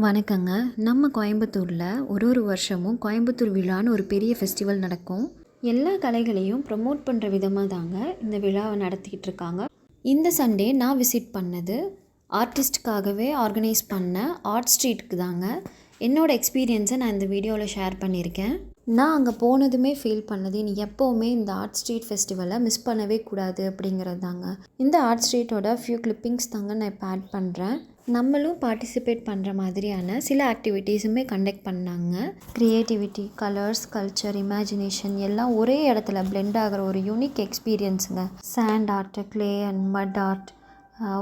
வணக்கங்க. நம்ம கோயம்புத்தூரில் ஒரு வருஷமும் கோயம்புத்தூர் விழான்னு ஒரு பெரிய ஃபெஸ்டிவல் நடக்கும். எல்லா கலைகளையும் ப்ரமோட் பண்ணுற விதமாக தாங்க இந்த விழாவை நடத்திக்கிட்டு இருக்காங்க. இந்த சண்டே நான் விசிட் பண்ணது ஆர்டிஸ்ட்டுக்காகவே ஆர்கனைஸ் பண்ண ஆர்ட் ஸ்ட்ரீட்டுக்கு தாங்க. என்னோடய எக்ஸ்பீரியன்ஸை நான் இந்த வீடியோவில் ஷேர் பண்ணியிருக்கேன். நான் அங்கே போனதுமே ஃபீல் பண்ணது, நீ எப்போவுமே இந்த ஆர்ட் ஸ்ட்ரீட் ஃபெஸ்டிவலை மிஸ் பண்ணவே கூடாது அப்படிங்கிறது தாங்க. இந்த ஆர்ட் ஸ்ட்ரீட்டோட ஃபியூ கிளிப்பிங்ஸ் தாங்க நான் இப்போ ஆட் பண்ணுறேன். நம்மளும் பார்ட்டிசிபேட் பண்ணுற மாதிரியான சில ஆக்டிவிட்டீஸுமே கண்டக்ட் பண்ணாங்க. க்ரியேட்டிவிட்டி, கலர்ஸ், கல்ச்சர், இமேஜினேஷன் எல்லாம் ஒரே இடத்துல பிளெண்ட் ஆகிற ஒரு யூனிக் எக்ஸ்பீரியன்ஸுங்க. Sand art, clay and mud art,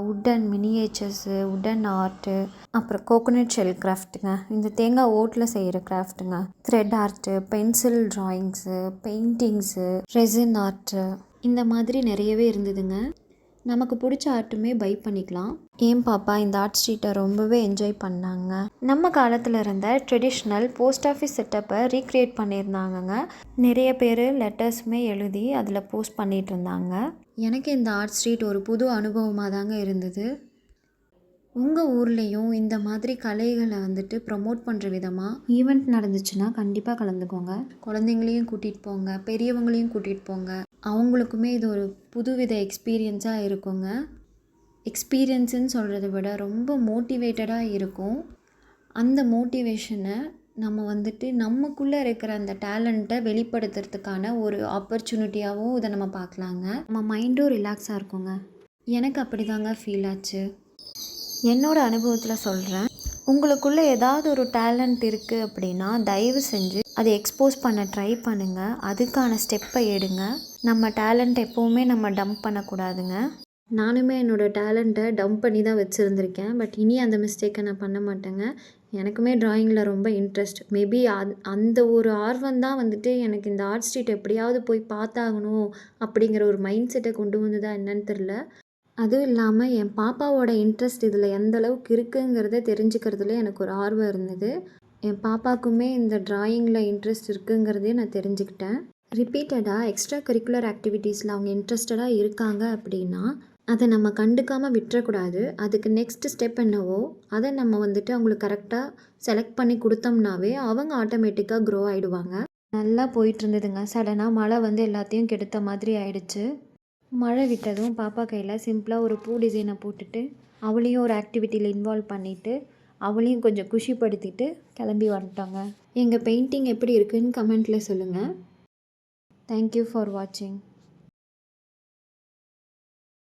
wooden miniatures, wooden art, அப்புறம் கோகோனட் ஷெல் கிராஃப்ட்டுங்க, இந்த தேங்காய் ஓட்டில் செய்கிற கிராஃப்ட்டுங்க, thread art, pencil drawings, paintings, resin art, இந்த மாதிரி நிறையவே இருந்ததுங்க. நமக்கு பிடிச்ச ஆர்ட்டுமே பை பண்ணிக்கலாம். ஏன் பாப்பா இந்த ஆர்ட் ஸ்ட்ரீட்டை ரொம்பவே என்ஜாய் பண்ணாங்க. நம்ம காலத்தில் இருந்த ட்ரெடிஷ்னல் போஸ்ட் ஆஃபீஸ் செட்டப்பை ரீக்ரியேட் பண்ணியிருந்தாங்கங்க. நிறைய பேர் லெட்டர்ஸுமே எழுதி அதில் போஸ்ட் பண்ணிகிட்டு இருந்தாங்க. எனக்கு இந்த ஆர்ட் ஸ்ட்ரீட் ஒரு புது அனுபவமாக தாங்க இருந்தது. உங்கள் ஊர்லேயும் இந்த மாதிரி கலைகளை வந்துட்டு ப்ரமோட் பண்ணுற விதமாக ஈவெண்ட் நடந்துச்சுன்னா கண்டிப்பாக கலந்துக்கோங்க. குழந்தைங்களையும் கூட்டிகிட்டு போங்க, பெரியவங்களையும் கூட்டிகிட்டு போங்க. அவங்களுக்குமே இது ஒரு புதுவித எக்ஸ்பீரியன்ஸாக இருக்குங்க. எக்ஸ்பீரியன்ஸுன்னு சொல்கிறத விட ரொம்ப மோட்டிவேட்டடாக இருக்கும். அந்த மோட்டிவேஷனை நம்ம வந்துட்டு நமக்குள்ளே இருக்கிற அந்த டேலண்ட்டை வெளிப்படுத்துறதுக்கான ஒரு ஆப்பர்ச்சுனிட்டியாகவும் இதை நம்ம பார்க்கலாங்க. நம்ம மைண்டும் ரிலாக்ஸாக இருக்குங்க. எனக்கு அப்படி தாங்க ஃபீல் ஆச்சு. என்னோடய அனுபவத்தில் சொல்கிறேன். உங்களுக்குள்ளே ஏதாவது ஒரு டேலண்ட் இருக்குது அப்படின்னா தயவு செஞ்சு அதை எக்ஸ்போஸ் பண்ண ட்ரை பண்ணுங்கள். அதுக்கான ஸ்டெப்பை எடுங்க. நம்ம டேலண்ட் எப்போவுமே நம்ம டம்ப் பண்ணக்கூடாதுங்க. நானுமே என்னோடய டேலண்ட்டை டம்ப் பண்ணி தான் வச்சுருந்துருக்கேன். பட் இனி அந்த மிஸ்டேக்கை நான் பண்ண மாட்டேங்க. எனக்குமே ட்ராயிங்கில் ரொம்ப இன்ட்ரெஸ்ட். மேபி அந்த ஒரு ஆர்வம் தான் வந்துட்டு எனக்கு இந்த ஆர்ட் ஸ்ட்ரீட் எப்படியாவது போய் பார்த்தாகணும் அப்படிங்கிற ஒரு மைண்ட் செட்டை கொண்டு வந்ததா என்னன்னு தெரில. அதுவும் இல்லாமல் என் பாப்பாவோட இன்ட்ரெஸ்ட் இதில் எந்த அளவுக்கு இருக்குங்கிறத தெரிஞ்சுக்கிறதுல எனக்கு ஒரு ஆர்வம் இருந்தது. என் பாப்பாவுக்குமே இந்த ட்ராயிங்கில் இன்ட்ரெஸ்ட் இருக்குங்கிறதே நான் தெரிஞ்சுக்கிட்டேன். ரிப்பீட்டடாக எக்ஸ்ட்ரா கரிக்குலர் ஆக்டிவிட்டீஸில் அவங்க இன்ட்ரெஸ்டடாக இருக்காங்க அப்படின்னா அதை நம்ம கண்டுக்காமல் விட்டுறக்கூடாது. அதுக்கு நெக்ஸ்ட் ஸ்டெப் என்னவோ அதை நம்ம வந்துட்டு அவங்களுக்கு கரெக்டாக செலக்ட் பண்ணி கொடுத்தோம்னாவே அவங்க ஆட்டோமேட்டிக்காக க்ரோ ஆகிடுவாங்க. நல்லா போயிட்டு இருந்ததுங்க. சடனாக மழை வந்து எல்லாத்தையும் கெடுத்த மாதிரி ஆயிடுச்சு. மழை விட்டதும் பாப்பா கையில் சிம்பிளாக ஒரு பூ டிசைனை போட்டுட்டு அவளையும் ஒரு ஆக்டிவிட்டியில் இன்வால்வ் பண்ணிவிட்டு அவளையும் கொஞ்சம் குஷிப்படுத்திட்டு கிளம்பி வந்துட்டாங்க. எங்கள் பெயிண்டிங் எப்படி இருக்குதுன்னு கமெண்ட்டில் சொல்லுங்கள். தேங்க்யூ ஃபார் வாட்சிங்.